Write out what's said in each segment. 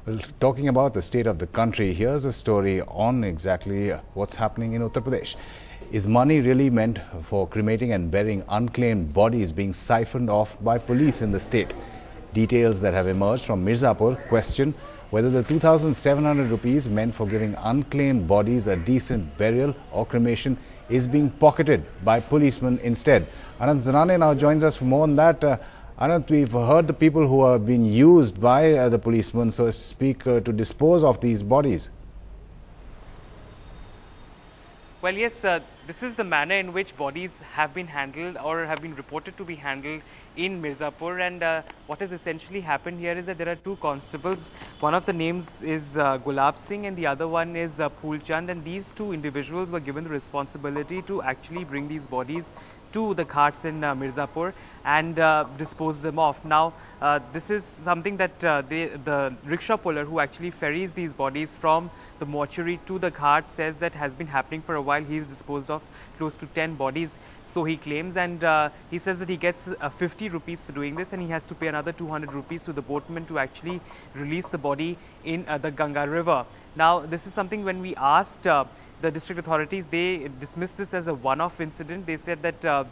Well, talking about the state of the country, here's a story on exactly what's happening in Uttar Pradesh. Is money really meant for cremating and burying unclaimed bodies being siphoned off by police in the state? Details that have emerged from Mirzapur question whether the 2,700 rupees meant for giving unclaimed bodies a decent burial or cremation is being pocketed by policemen instead. Anand Zanane now joins us for more on that. Anand, we've heard the people who are being used by the policemen, so to speak, to dispose of these bodies. Well, yes, this is the manner in which bodies have been handled or have been reported to be handled in Mirzapur. And what has essentially happened here is that there are two constables. One of the names is Gulab Singh and the other one is Phool Chand. And these two individuals were given the responsibility to actually bring these bodies to the ghats in Mirzapur and dispose them off. Now, this is something that the rickshaw puller who actually ferries these bodies from the mortuary to the ghats says that has been happening for a while. He's disposed of close to 10 bodies, so he claims, and he says that he gets 50 rupees for doing this, and he has to pay another 200 rupees to the boatman to actually release the body in the Ganga river. Now, this is something when we asked the district authorities, they dismissed this as a one-off incident. They said that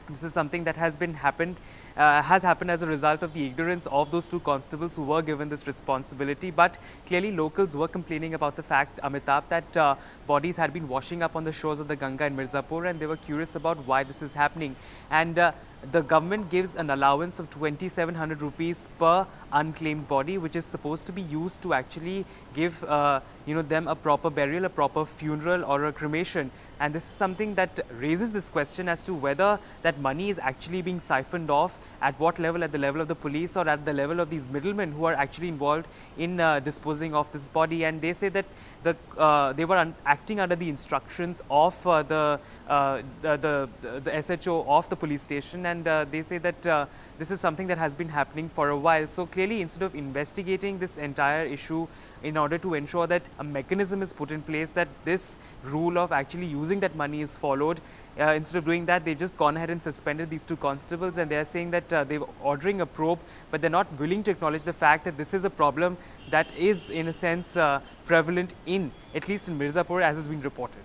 this is something that has happened as a result of the ignorance of those two constables who were given this responsibility. But clearly locals were complaining about the fact, Amitabh, that bodies had been washing up on the shores of the Ganga in Mirzapur, and they were curious about why this is happening. And the government gives an allowance of 2,700 rupees per unclaimed body, which is supposed to be used to actually give them a proper burial, a proper funeral or a cremation. And this is something that raises this question as to whether that money is actually being siphoned off, at what level, at the level of the police or at the level of these middlemen who are actually involved in disposing of this body. And they say that they were acting under the instructions of the SHO of the police station, and they say that this is something that has been happening for a while. So clearly, instead of investigating this entire issue in order to ensure that a mechanism is put in place, that this rule of actually using that money is followed, instead of doing that, they just gone ahead and suspended these two constables, and they are saying that they're ordering a probe, but they're not willing to acknowledge the fact that this is a problem that is in a sense prevalent in, at least in Mirzapur, as has been reported.